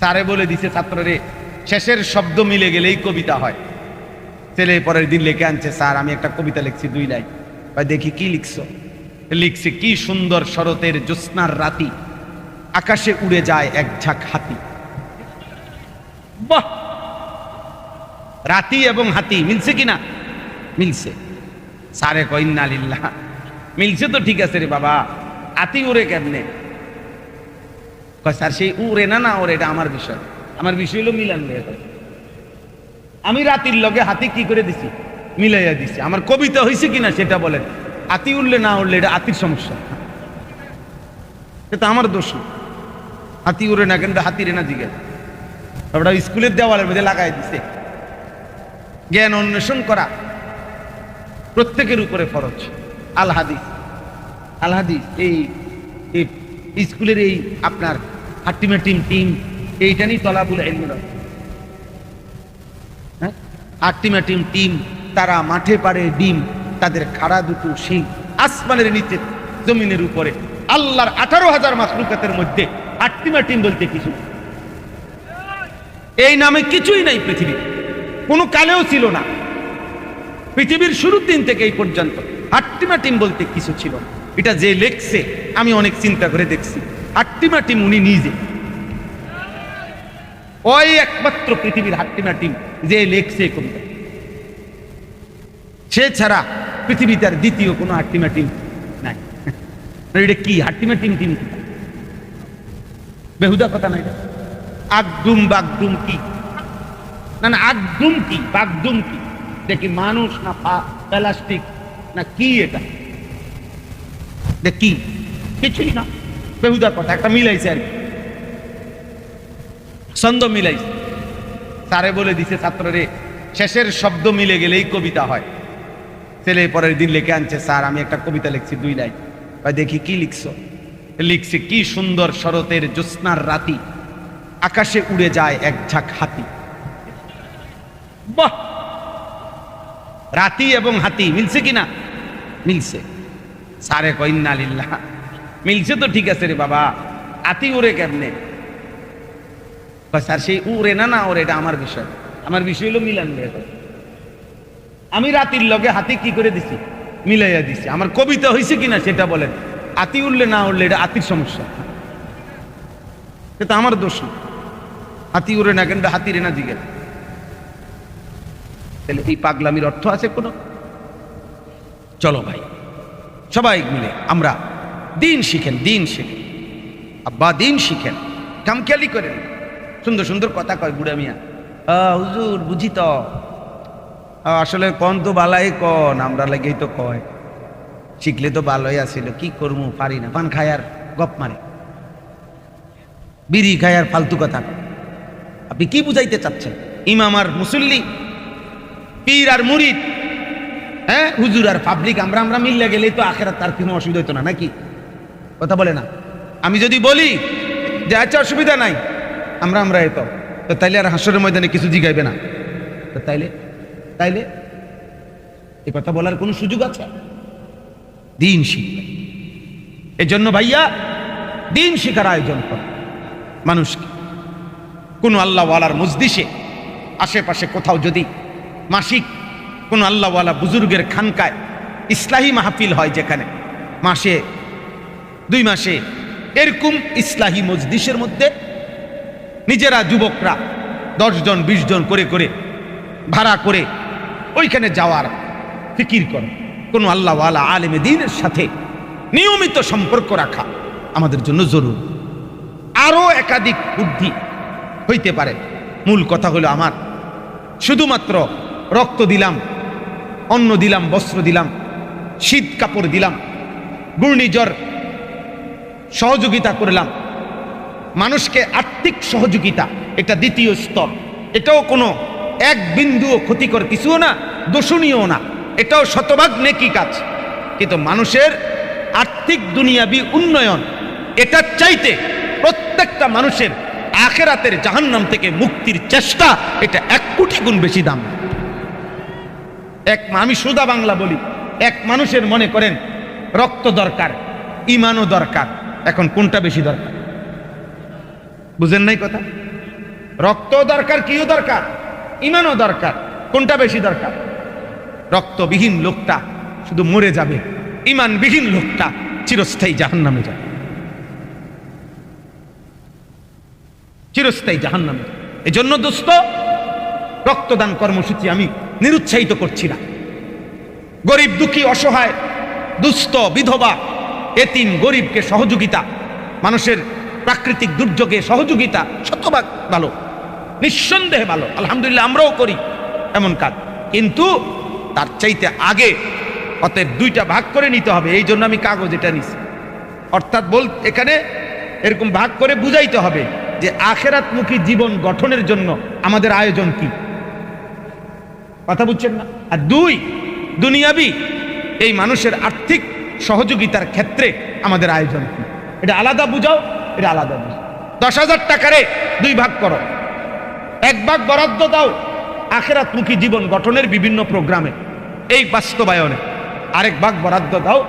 স্যারে বলে দিছে ছাত্ররে শেষের শব্দ মিলে গেলেই কবিতা হয়। ছেলে পরের দিন লিখে আনছে, স্যার আমি একটা কবিতা লিখছি 2 লাইন। দেখি কি লিখছো? লিখছে, কি সুন্দর শরতের জ্যোৎস্নার রাতি, আকাশে উড়ে যায় এক ঝাঁক হাতি। বাহ! রাতি এবং হাতি মিলছে কিনা? মিলছে। স্যারে কয় ইন্না লিল্লাহ। মিলছে তো ঠিক আছে রে বাবা, হাতি উড়ে কেমনে? কয় স্যার সেই উড়ে না ওরে, এটা আমার বিষয়। আমার বিষয় হলো মিলান। আমি রাতির লগে হাতি কি করে দিছি? মিলাইয়া দিছি। আমার কবিতা হয়েছে কিনা সেটা বলেন। হাতি উঠলে না উঠলে এটা হাতির সমস্যা, এটা আমার দোষ না। হাতি উড়ে না কিন্তু হাতিরে না জিজ্ঞেস। ওটা স্কুলের দেওয়ালের মধ্যে লাগাই দিছে। জ্ঞান অন্বেষণ করা প্রত্যেকের উপরে ফরজ। আল হাদিস, আল হাদিস এই স্কুলের এই আপনার হাট্টিমাটিম টিম এইটা নিয়ে তলাবুল ইলম। হ্যাঁ, হাট্টিমাটিম টিম, তারা মাঠে পারে ডিম, তাদের খাড়া দুটো শিং, আসমানের নিচে জমিনের উপরে, আল্লাহর 18,000 মাখলুকাতের মধ্যে হাট্টিমাটিম বলতে কিছু, এই নামে কিছুই নাই পৃথিবীতে, কোনো কালেও ছিল না। পৃথিবীর শুরুর দিন থেকে এই পর্যন্ত হাট্টিমাটিম বলতে কিছু ছিল না। এটা যে লেখছে আমি অনেক চিন্তা করে দেখছি, হাট্টিমাটিম উনি নিজে, ওই একমাত্র পৃথিবীর হাট্টিমাটিম যে লেখছে কবিতা। সে ছাড়া পৃথিবীতে আর দ্বিতীয় কোনো হাট্টিমাটিম নাই। এটা কি হাট্টিমাটিম টিম? বেহুদা কথা নাই। আগদুম বাগদুম কি? না না, আগদুম কি বাগদুম কি? দেখি মানুষ না প্লাস্টিক না কি? এটা কি? কিছুই না, বেহুদা কথা। একটা মিলাইছে আর কি, ছন্দ মিলাইছে। স্যারে বলে দিছে ছাত্ররে শেষের শব্দ মিলে গেলেই কবিতা হয়। ছেলে পরের দিন লিখে আনছে, স্যার আমি একটা কবিতা লিখছি 2 লাইন। দেখি কি লিখছো? লিখছে, কি সুন্দর শরতের জ্যোৎস্নার রাতি, আকাশে উড়ে যায় এক ঝাঁক হাতি। বাহ! রাতি এবং হাতি মিলছে কিনা? মিলছে। স্যারে কয় ইন্না লিল্লাহ। মিলছে তো ঠিক আছে রে বাবা, হাতি উড়ে কেমনে? কয় স্যার সেই উড়ে না ওরে, এটা আমার বিষয়। আমার বিষয় হলো মিলান। আমি রাতির লগে হাতি কি করে দিছি? মিলাইয়া দিছি। আমার কবিতা হয়েছে কিনা সেটা বলেন। হাতি উঠলে না উঠলে এটা হাতির সমস্যা, এটা আমার দোষ না। হাতি উড়ে না কিন্তু হাতিরে না জিজ্ঞেস। তাহলে এই পাগলামির অর্থ আছে কোনো? চলো ভাই সবাই মিলে আমরা দিন শিখেন, দিন শিখেন আব্বা, দিন শিখেন। কামখেয়ালি করেন। সুন্দর সুন্দর কথা কয় বুড়া মিয়া, হুজুর বুঝি তো, আসলে কন তো বালাই কন, আমরা লাগেই তো কয়, শিখলে তো ভালোই আসিল, কি করবো পারি না। পান খায় আর গপ মারে, বিড়ি খায় আর ফালতু কথা। আপনি কি বুঝাইতে চাচ্ছেন? ইমাম আর মুসল্লি, পীর আর মুরিদ, হ্যাঁ হুজুর আর পাবলিক, আমরা মিললে গেলেই তো আখেরাত তার কোনো অসুবিধা হইতো না নাকি? কথা বলে না? আমি যদি বলি যে আচ্ছা অসুবিধা নাই, আমরা এতো, তো তাইলে আর হাসরের ময়দানে কিছু জিগাইবে না, তো তাইলে এই কথা বলার কোনো সুযোগ আছে? দিন শিখবে। এজন্য ভাইয়া দিন শিখার আয়োজন কর মানুষকে। কোনো আল্লাহওয়ালার মজলিসে আশেপাশে কোথাও যদি মাসিক কোনো আল্লাহওয়ালা বুজুর্গের খানকায় ইসলাহি মাহফিল হয়, যেখানে মাসে 2 মাসে এরকম ইসলাহি মজলিসের মধ্যে নিজেরা যুবকরা 10 জন 20 জন করে ভাড়া করে ওইখানে যাওয়ার ফিকির করে। কোনো আল্লাহওয়ালা আলেমে দ্বীনের সাথে নিয়মিত সম্পর্ক রাখা আমাদের জন্য জরুরি। আরো একাধিক বুদ্ধি হইতে পারে। মূল কথা হলো আমার শুধুমাত্র রক্ত দিলাম, অন্ন দিলাম, বস্ত্র দিলাম, শীত কাপড় দিলাম, ঘূর্ণিঝড় সহযোগিতা করলাম, মানুষকে আর্থিক সহযোগিতা, এটা দ্বিতীয় স্তর। এটাও কোনো এক বিন্দুও ক্ষতিকর কিছুও না, দোষণীয় না, এটাও শতভাগ নেকি কাজ। কিন্তু মানুষের আর্থিক দুনিয়াবি উন্নয়ন, এটার চাইতে প্রত্যেকটা মানুষের আখেরাতের জাহান্নাম থেকে মুক্তির চেষ্টা, এটা 1 কোটি গুণ বেশি দাম। আমি সোজা বাংলা বলি, এক মানুষের মনে করেন রক্ত দরকার, ইমানও দরকার, এখন কোনটা বেশি দরকার? বুঝেন নাই কথা? রক্ত দরকার, কিও দরকার, ইমানও দরকার। কোনটা বেশি দরকার? রক্তবিহীন লোকটা শুধু মরে যাবে, ইমানবিহীন লোকটা চিরস্থায়ী জাহান্নামে যাবে, চিরস্থায়ী জাহান্নামে। এজন্য দোস্ত, রক্তদান কর্মসূচি আমি নিরুৎসাহিত করছি না। গরিব, দুঃখী, অসহায়, দুস্থ, বিধবা, এতিম, গরিবকে সহযোগিতা, মানুষের প্রাকৃতিক দুর্যোগে সহযোগিতা শতভাগ ভালো, নিঃসন্দেহে ভালো, আলহামদুলিল্লাহ আমরাও করি এমন কাজ। কিন্তু তার চাইতে আগে অতএব দুইটা ভাগ করে নিতে হবে। এই জন্য আমি কাগজ এটা নিছি। অর্থাৎ এখানে এরকম ভাগ করে বুঝাইতে হবে যে আখিরাতমুখী জীবন গঠনের জন্য আমাদের আয়োজন কি। কথা বুঝছেন না? আর দুই, দুনিয়াবি এই মানুষের আর্থিক সহযোগিতার ক্ষেত্রে আমাদের আয়োজন কি, এটা আলাদা বুঝাও, এটা আলাদা বুঝাও। 10,000 টাকারে দুই ভাগ করো, এক ভাগ বরাদ্দ দাও আখিরাতমুখী জীবন গঠনের বিভিন্ন প্রোগ্রামে, এই বাস্তবায়নে, আরেক ভাগ বরাদ্দ দাও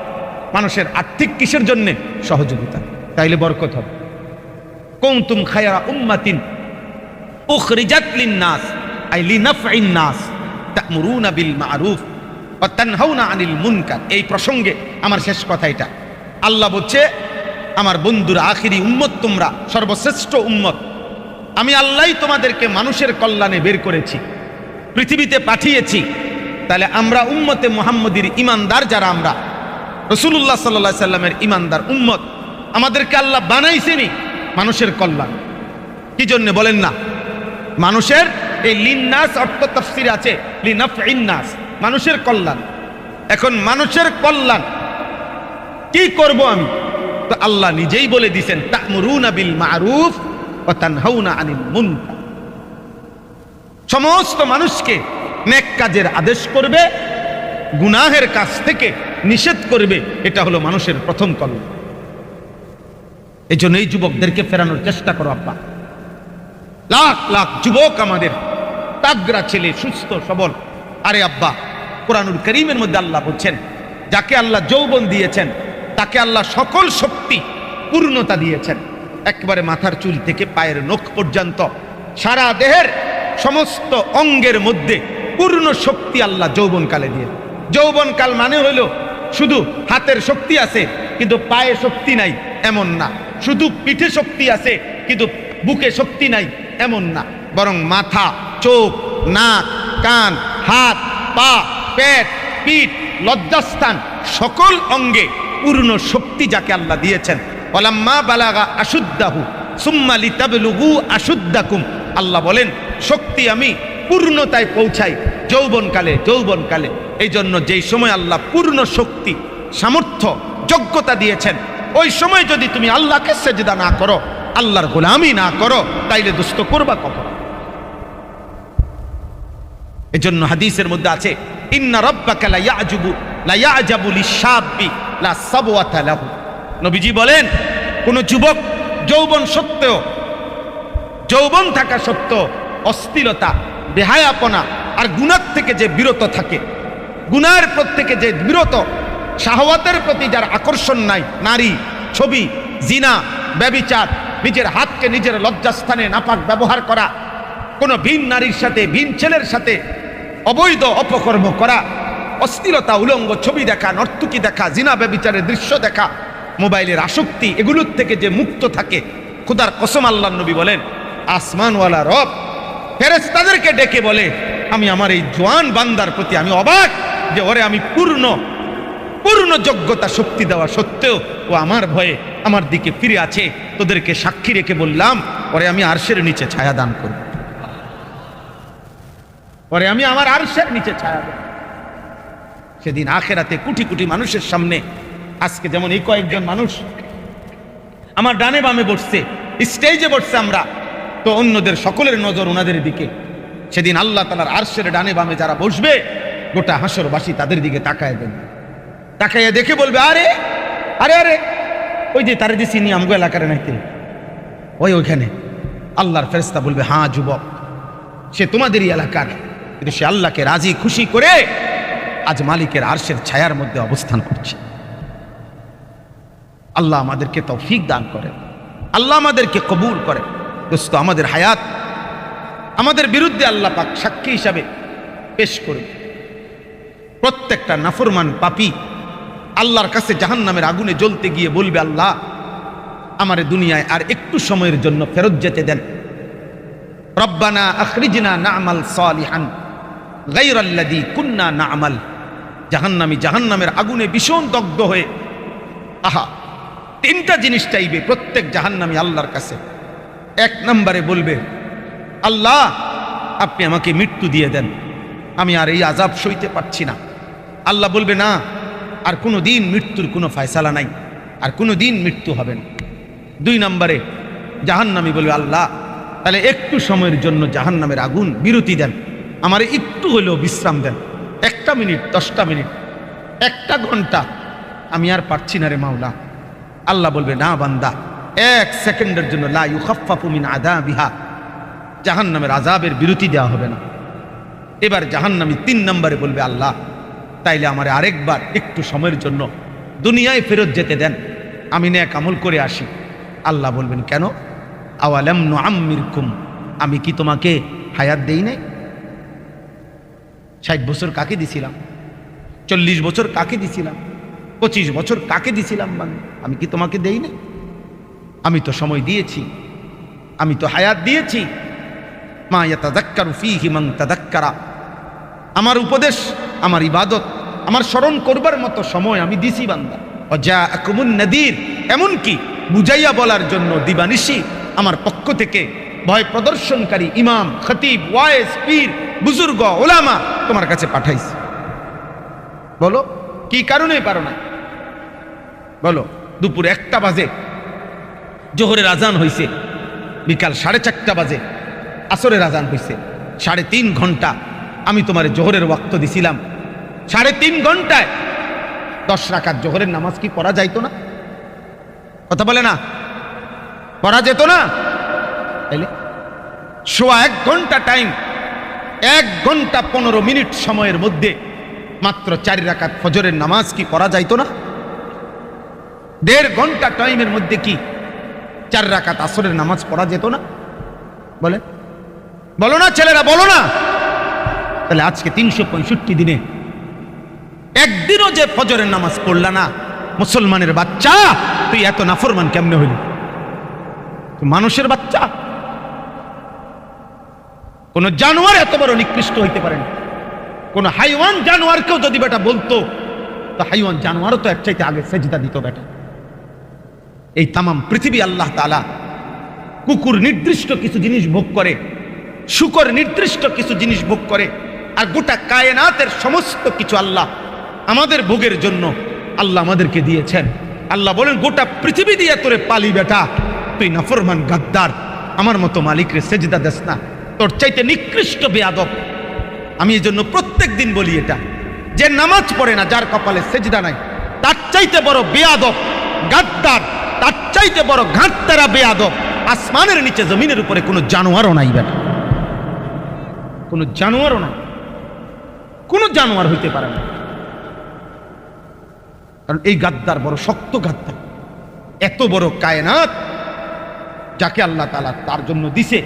মানুষের আর্থিক কিসের জন্য, সহযোগিতা। তাইলে বরকত হবে। কুনতুম খায়রা উম্মাতিন উখরিজাত লিন-নাস আই লিনাফঈন নাস তা'মুরুনা বিল মা'রুফ ওয়া তানহাউনা আনিল মুনকার। এই প্রসঙ্গে আমার শেষ কথা এটা। আল্লাহ বলছে, আমার বন্ধুরা, আখিরি উম্মত তোমরা, সর্বশ্রেষ্ঠ উম্মত, আমি আল্লাহই তোমাদেরকে মানুষের কল্যাণে বের করেছি, পৃথিবীতে পাঠিয়েছি। তাহলে আমরা উম্মতে মুহাম্মদীর ইমানদার, যারা আমরা রাসূলুল্লাহ সাল্লাল্লাহু আলাইহি সাল্লামের ইমানদার উম্মত, আমাদেরকে আল্লাহ বানাইছেনই মানুষের কল্যাণ। কি জন্য বলেন না? মানুষের এই লিন্নাস অর্থ তাফসীরে আছে লিনাফঈন নাস, মানুষের কল্যাণ। এখন মানুষের কল্যাণ কি করব আমি? তো আল্লাহ নিজেই বলে দিয়েছেন, তা'মুরুনা বিল মা'রুফ ওয়া তানহাউনা আনিল মুনকার। সমস্ত মানুষকে নেক কাজের আদেশ করবে, গুনাহের কাজ থেকে নিষেধ করবে। এটা হলো মানুষের প্রথম কল্যাণ। এই জন্য এই যুবকদেরকে ফেরানোর চেষ্টা করো আব্বা। লাখ লাখ যুবক আমাদের, তাগড়া ছেলে, সুস্থ সবল। আরে আব্বা, কোরআনুল কারীমের মধ্যে আল্লাহ বলছেন, যাকে আল্লাহ যৌবন দিয়েছেন তাকে আল্লাহ সকল শক্তি পূর্ণতা দিয়েছেন। একেবারে মাথার চুল থেকে পায়ের নখ পর্যন্ত সারা দেহের সমস্ত অঙ্গের মধ্যে পূর্ণ শক্তি আল্লাহ যৌবনকালে দিয়ে। যৌবনকাল মানে হইল শুধু হাতের শক্তি আছে কিন্তু পায়ে শক্তি নাই এমন না, শুধু পিঠে শক্তি আছে কিন্তু বুকে শক্তি নাই এমন না, বরং মাথা, চোখ, নাক, কান, হাত, পা, পেট, পিঠ, লজ্জাস্থান, সকল অঙ্গে পূর্ণ শক্তি যাকে আল্লাহ দিয়েছেন। ওয়ালাম্মা বালাগা আশুদ্দাহু সুম্মা লিতাবলুগু আশুদ্দাকুম। আল্লাহ বলেন, শক্তি আমি পূর্ণতায় পৌঁছাই যৌবনকালে, যৌবনকালে। এই জন্য যেই সময় আল্লাহ পূর্ণ শক্তি, সামর্থ্য, যোগ্যতা দিয়েছেন, ওই সময় যদি তুমি আল্লাহকে সেজদা না করো, আল্লাহর গোলামি না করো, তাইলে দুষ্ট করবা কখন? এজন্য হাদিসের মধ্যে আছে, ইন্না রাব্বাকা লা ইয়াজুবু লিশ-শাবি লা সাবওয়াতা লাহু। নবীজি বলেন, কোন যুবক যৌবন সত্ত্বেও, যৌবন থাকা সত্ত্বেও অস্থিরতা, বেহায়াপনা আর গুনাহ থেকে যে বিরত থাকে, গুনাহের প্রত্যেকে যে বিরত, শাহওয়াতের প্রতি যার আকর্ষণ নাই, নারী, ছবি, জিনা, ব্যভিচার, নিজের হাতকে নিজের লজ্জাস্থানে নাপাক ব্যবহার করা, কোনো ভিন নারীর সাথে, ভিন ছেলের সাথে অবৈধ অপকর্ম করা, অস্থিরতা, উলঙ্গ ছবি দেখা, নর্তকী দেখা, জিনা ব্যভিচারের দৃশ্য দেখা, মোবাইলের আসক্তি, এগুলোর থেকে যে মুক্ত থাকে, খোদার কসম আল্লাহর নবী বলেন, আসমানওয়ালা রব ফেরেশতাদেরকে ডেকে বলে, আমি আমার এই জওয়ান বান্দার প্রতি আমি অবাক যে ওরে আমি পূর্ণ যোগ্যতা শক্তি দেওয়া সত্ত্বেও ও আমার ভয়ে আমার দিকে ফিরে আছে। তোদেরকে সাক্ষী রেখে বললাম, ওরে আমি আরশের নিচে ছায়া দান করব, ওরে আমি আমার আরশের নিচে ছায়া দেব। সেদিন আখেরাতে কোটি কোটি মানুষের সামনে, আজকে যেমন এই কয়েকজন মানুষ আমার ডানে বামে বসছে, স্টেজে বসছে আমরা, তো অন্যদের সকলের নজর ওনাদের দিকে। সেদিন আল্লাহ তাআলার আরশের ডানে বামে যারা বসবে, গোটা হাসরবাসী তাদের দিকে তাকায় দেবে, তাকাইয়া দেখে বলবে, আরে আরে আরে ওই যে তারে যে চিনি আমগো এলাকার নাইতে, ওইখানে। আল্লাহর ফেরেশতা বলবে, হ্যাঁ যুবক, সে তোমাদেরই এলাকার, কিন্তু সে আল্লাহকে রাজি খুশি করে আজ মালিকের আরশের ছায়ার মধ্যে অবস্থান করছে। আল্লাহ আমাদেরকে তৌফিক দান করেন, আল্লাহ আমাদেরকে কবুল করেন। দোস্ত, আমাদের হায়াত আমাদের বিরুদ্ধে আল্লাহ পাক সাক্ষী হিসাবে পেশ করবে। প্রত্যেকটা নাফরমান পাপী আল্লাহর কাছে জাহান্নামের আগুনে জ্বলতে গিয়ে বলবে, আল্লাহ আমারে দুনিয়ায় আর একটু সময়ের জন্য ফেরত যেতে দেন। রব্বানা আখরিজনা না'মাল সালিহান গায়রাল্লাযী কুন্না না'মাল। জাহান্নামী জাহান্নামের আগুনে ভীষণ দগ্ধ হয়ে আহা তিনটা জিনিস চাইবে প্রত্যেক জাহান্নামী আল্লাহর কাছে। এক নম্বরে বলবে, আল্লাহ আপনি আমাকে মৃত্যু দিয়ে দেন, আমি আর এই আযাব সইতে পারছি না। আল্লাহ বলবে, না, আর কোনো দিন মৃত্যুর কোনো ফয়সালা নাই, আর কোনো দিন মৃত্যু হবে না। দুই নম্বরে জাহান্নামী বলবে, আল্লাহ তাহলে একটু সময়ের জন্য জাহান্নামের আগুন বিরতি দেন, আমারে একটু হলেও বিশ্রাম দেন, 1 মিনিট, 10 মিনিট, 1 ঘন্টা, আমি আর পারছি না রে মাওলা। আল্লাহ বলবে, না বান্দা, 1 সেকেন্ডের জন্য লা ইউখাফফাফু মিন আযাবিহা, জাহান্নামের আযাবের বিরতি দেওয়া হবে না। এবার জাহান্নামী 3 নম্বরে বলবে, আল্লাহ তাইলে আমারে আরেকবার একটু সময়ের জন্য দুনিয়ায় ফেরত যেতে দেন, আমি নেক আমল করে আসি। আল্লাহ বলবেন, কেন? আওয়ালাম নুআম্মিরকুম, আমি কি তোমাকে হায়াত দেই নাই? 60 বছর কাকে দিছিলাম? 40 বছর কাকে দিছিলাম? 25 বছর কাকে দিছিলাম? আমি কি তোমাকে দেই নাই? আমি তো সময় দিয়েছি, আমি তো হায়াত দিয়েছি। মা ইয়াতাযাক্কারু ফীহি মান তাযাক্কারা, আমার উপদেশ, আমার ইবাদত, আমার স্মরণ করবার মতো সময় আমি দিছি বান্দা। ওয়াজাআকুমুন নাযীর, এমনকি বুঝাইয়া বলার জন্য দিবানিশি আমার পক্ষ থেকে ভয় প্রদর্শনকারী ইমাম, খতিব, ওয়াইজ, পীর, বুজুর্গ, ওলামা তোমার কাছে পাঠাইছি। বলো কি কারণে পারো না? বলো। দুপুর 1টা বাজে জোহরের আজান হইছে, বিকাল 4:30 বাজে আসরের আজান হইছে, 3.5 ঘন্টা আমি তোমার জোহরের ওয়াক্ত দিছিলাম। 3.5 ঘন্টায় 10 রাকাত জোহরের নামাজ কি পড়া যাইতো না? কথা বলে না? পড়া যেত না? তাইলে 1 ঘন্টা টাইম, 1 ঘন্টা 15 মিনিট সময়ের মধ্যে মাত্র 4 রাকাত ফজরের নামাজ কি পড়া যাইতো না? 1.5 ঘন্টা টাইমের মধ্যে কি 4 রাকাত আসরের নামাজ পড়া যেত না? বলে, বলো না ছেলেরা, বলো না। তাহলে আজকে 365 দিনে একদিনও যে ফজরের নামাজ পড়লা না, মুসলমানের বাচ্চা, তুই এত নাফরমান কেমনে হইলি? মানুষের বাচ্চা, কোন জানোয়ার এত বড় নিকৃষ্ট হইতে পারে না। কোন হাইওয়ান জানোয়ারকেও যদি বেটা বলতো, তো হাইওয়ান জানোয়ারও তো এর চাইতে আগে সেজদা দিত বেটা। এই তামাম পৃথিবী আল্লাহ তাআলা, কুকুর নির্দিষ্ট কিছু জিনিস ভোগ করে, শুকর নির্দিষ্ট কিছু জিনিস ভোগ করে, আর গোটা কায়নাতের সমস্ত কিছু আল্লাহ আমাদের ভোগের জন্য আল্লাহ আমাদেরকে দিয়েছেন। আল্লাহ বলেন, গোটা পৃথিবী দিয়ে তোরে পালি বেটা, তুই নাফরমান গাদ্দার, আমার মতো মালিকরে সেজদা দেস না, তোর চাইতে নিকৃষ্ট বেয়াদব। আমি এই জন্য প্রত্যেক দিন বলি, এটা যে নামাজ পড়ে না, যার কপালে সেজদা নাই, তার চাইতে বড় বেয়াদব, গাদ্দার, তার চাইতে বড় ঘাটতারা বেয়াদব আসমানের নিচে জমিনের উপরে কোনো জানোয়ারও নাই বেটা, কোনো জানোয়ারও নাই, কোনো জানোয়ার হইতে পারে না। কারণ এই গাদ্দার বড় শক্ত গাদ্দার। এত বড় কায়নাত যাকে আল্লাহ তাআলা তার জন্য দিছে,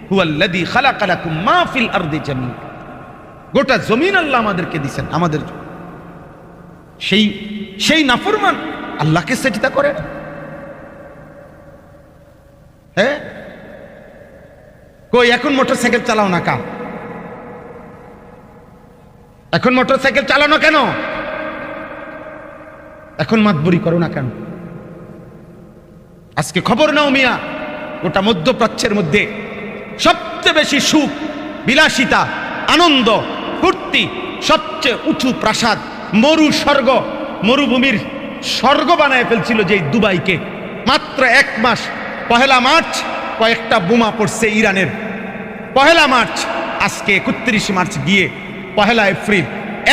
হুয়াল্লাযী খালাকা লাকুম মা ফিল আরদি জামিআ, গোটা জমিন আল্লাহ আমাদেরকে দিবেন আমাদের। সেই নাফরমান আল্লাহকে সেজদা করে না। হ্যাঁ, কই এখন মোটরসাইকেল চালাও না কা? এখন মোটরসাইকেল চালানো কেন? এখন মাতবুরি করো না কেন? আজকে খবর নাও মিয়া, গোটা মধ্যপ্রাচ্যের মধ্যে সবচেয়ে বেশি সুখ, বিলাসিতা, আনন্দ, ফুর্তি, সবচেয়ে উঁচু প্রাসাদ, মরু স্বর্গ, মরুভূমির স্বর্গ বানায় ফেলছিল যে দুবাইকে। মাত্র 1 মাস, 1 মার্চ কয়েকটা বোমা পড়ছে ইরানের। 1 মার্চ, আজকে 31 মার্চ গিয়ে 1 এপ্রিল,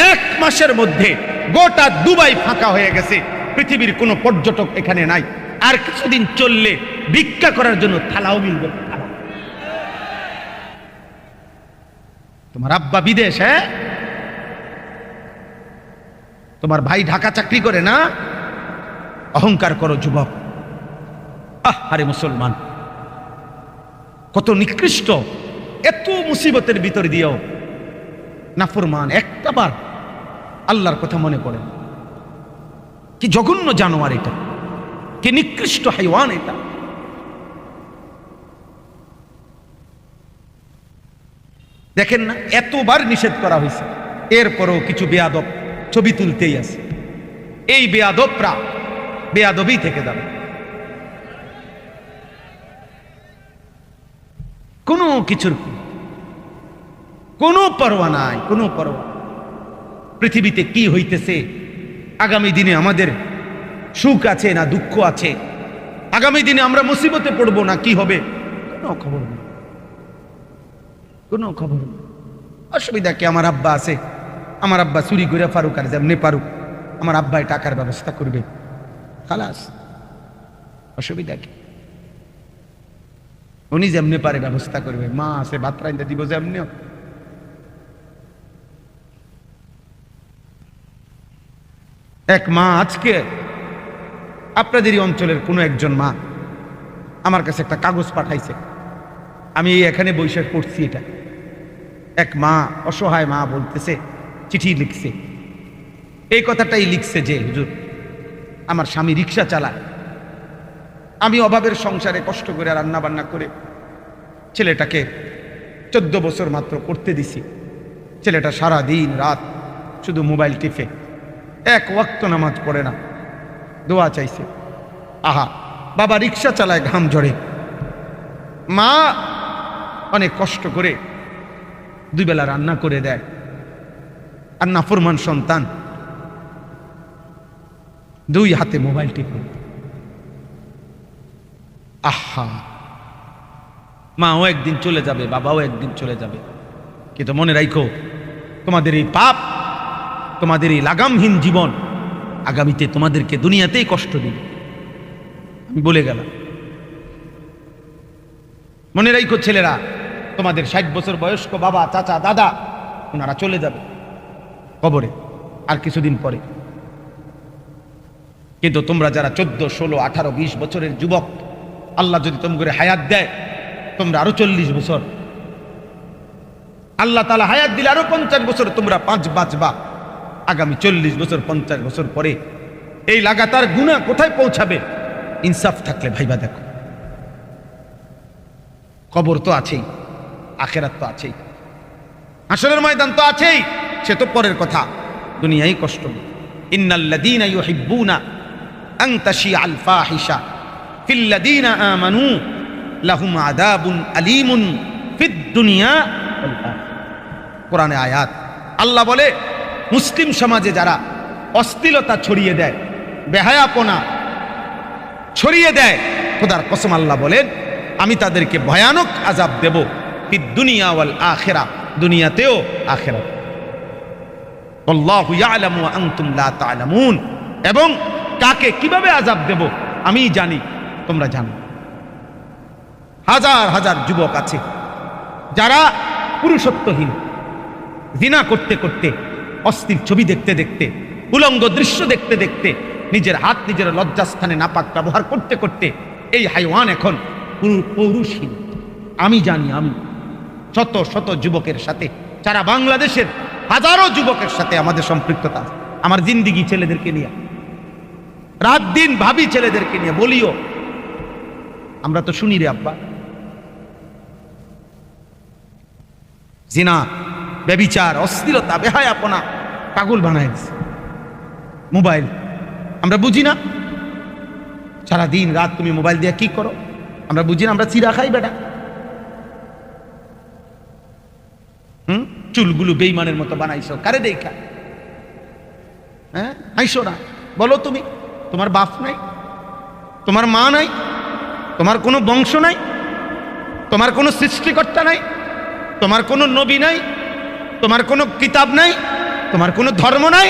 1 মাসের মধ্যে গোটা দুবাই ফাঁকা হয়ে গেছে। পৃথিবীর কোনো পর্যটক এখানে নাই। আর কিছুদিন চললে ভিক্ষা করার জন্য থালাও মিলবে। তোমার আব্বা বিদেশ, হ্যাঁ, তোমার ভাই ঢাকা চাকরি করে না, অহংকার করো যুবক। আরে মুসলমান, কত নিকৃষ্ট এত মুসিবতের ভিতর দিয়েও নাফরমান একটা বার আল্লাহর কথা মনে করেন। কি জঘন্য জানোয়ার এটা, কি নিকৃষ্ট হাইওয়ান এটা। দেখেন না, এতবার নিষেধ করা হয়েছে, এরপরও কিছু বেয়াদব ছবি তুলতেই আছে। এই বেয়াদবরা বেয়াদবই থেকে যাবে, কোনো কিছুর কোনো পরোয়া নাই, কোনো পরোয়া। পৃথিবীতে কি হইতেছে, আগামী দিনে আমাদের সুখ আছে না দুঃখ আছে, আগামী দিনে আমরা মুসিবতে পড়বো না কি হবে, কোনো খবর নেই, কোনো খবর নেই। অসুবিধা কি? আমার আব্বা আছে, আমার আব্বা চুরি করে পারুক আর যেমনি পারুক আমার আব্বাই টাকার ব্যবস্থা করবে, খালাস। অসুবিধা কি? উনি যেমনি পারে ব্যবস্থা করবে, মা আছে ভাত রাইন্দা দিব যেমনি। এক মা আজকে আপনাদেরই অঞ্চলের কোনো একজন মা আমার কাছে একটা কাগজ পাঠাইছে, আমি এখানে বৈশাখ পড়ছি। এটা এক মা, অসহায় মা বলতেছে, চিঠি লিখছে, এই কথাটাই লিখছে যে হুজুর আমার স্বামী রিক্সা চালায়, আমি অভাবের সংসারে কষ্ট করে রান্না বান্না করে ছেলেটাকে 14 বছর মাত্র করতে দিছি। ছেলেটা সারা দিন রাত শুধু মোবাইল টিপে, এক ওয়াক্ত নামাজ পড়ে না, দোয়া চাইছে। আহা, বাবা রিক্সা চালায় ঘাম ঝরে, মা অনেক কষ্ট করে 2 বেলা রান্না করে দেয়, আর নাফরমান সন্তান 2 হাতে মোবাইল টিপে। আহা, মাও একদিন চলে যাবে, বাবাও একদিন চলে যাবে, কিন্তু মনে রাখো তোমাদের এই পাপ, তোমাদের এই লাগামহীন জীবন আগামীতে তোমাদেরকে দুনিয়াতেই কষ্ট দিবে। আমি বলে গেলাম, মনে রাখো ছেলেরা, তোমাদের 60 বছর বয়স্ক বাবা, চাচা, দাদা, ওনারা চলে যাবে কবরে আর কিছুদিন পরে। কিন্তু তোমরা যারা 14, 16, 18, 20 বছরের যুবক, আল্লাহ যদি তোমাকে হায়াত দেয়, তোমরা আরো 40 বছর, আল্লাহ তাআলা হায়াত দিলে আরো 50 বছর তোমরা 5 বাঁচবা। আগামী 40 বছর, 50 বছর পরে এই লাগাতার গুনাহ কোথায় পৌঁছাবে? ইনসাফ থাকলে ভাইবা দেখো, কবর তো আছেই, আখিরাত তো আছেই, হাশরের ময়দান তো আছেই, সে তো পরের কথা। দুনিয়ায় কষ্ট। ইন্নাল্লাযীনা ইউহিব্বুনা আন তাশিআল ফাহিশা ফিল্লাযীনা আমানু লাহুম আযাবুন আলীমুন ফিদ দুনিয়া ওয়াল আখিরাহ। কোরআনে আয়াত। আল্লাহ বলে, মুসলিম সমাজে যারা অশ্লীলতা ছড়িয়ে দেয়, বেহায়াপনা ছড়িয়ে দেয়, খোদার কসম আল্লাহ বলেন আমি তাদেরকে ভয়ানক আযাব দেব, ফিদ দুনিয়া ওয়াল আখিরাহ, দুনিয়াতেও আখিরাতে। আল্লাহু ইয়ালামু ওয়া আনতুম লা তা'লামুন, এবং কাকে কিভাবে আযাব দেব আমি জানি, তোমরা জানো। হাজার হাজার যুবক আছে যারা পুরুষত্বহীন, জিনা করতে করতে, অস্থির ছবি দেখতে দেখতে, উলঙ্গ দৃশ্য দেখতে দেখতে, নিজের হাত নিজের লজ্জাস্থানে নাপাক ব্যবহার করতে করতে এই হাইওয়ান এখন পৌরুষহীন। আমি জানি, আমি শত শত যুবকের সাথে, সারা বাংলাদেশের হাজারো যুবকের সাথে আমাদের সম্পৃক্ততা আছে। আমার জিন্দিগি ছেলেদেরকে নিয়ে, রাত দিন ভাবি ছেলেদেরকে নিয়ে, বলিও আমরা তো শুনি রে আব্বা, জিনা, ব্যভিচার, অশ্লীলতা, বেহায়াপনা পাগল বানায় দিছে মোবাইল। আমরা বুঝি না, সারা দিন রাত তুমি মোবাইল দিয়ে কি করো আমরা বুঝি না। আমরা চিরা খাই বেটা, চুলগুলো বেইমানের মতো বানাইছো, কারে দেখা? হ্যাঁ, আইসো না, বলো তুমি, তোমার বাপ নাই, তোমার মা নাই, তোমার কোনো বংশ নাই, তোমার কোনো সৃষ্টিকর্তা নাই, তোমার কোনো নবী নাই, তোমার কোনো কিতাব নাই, তোমার কোনো ধর্ম নাই,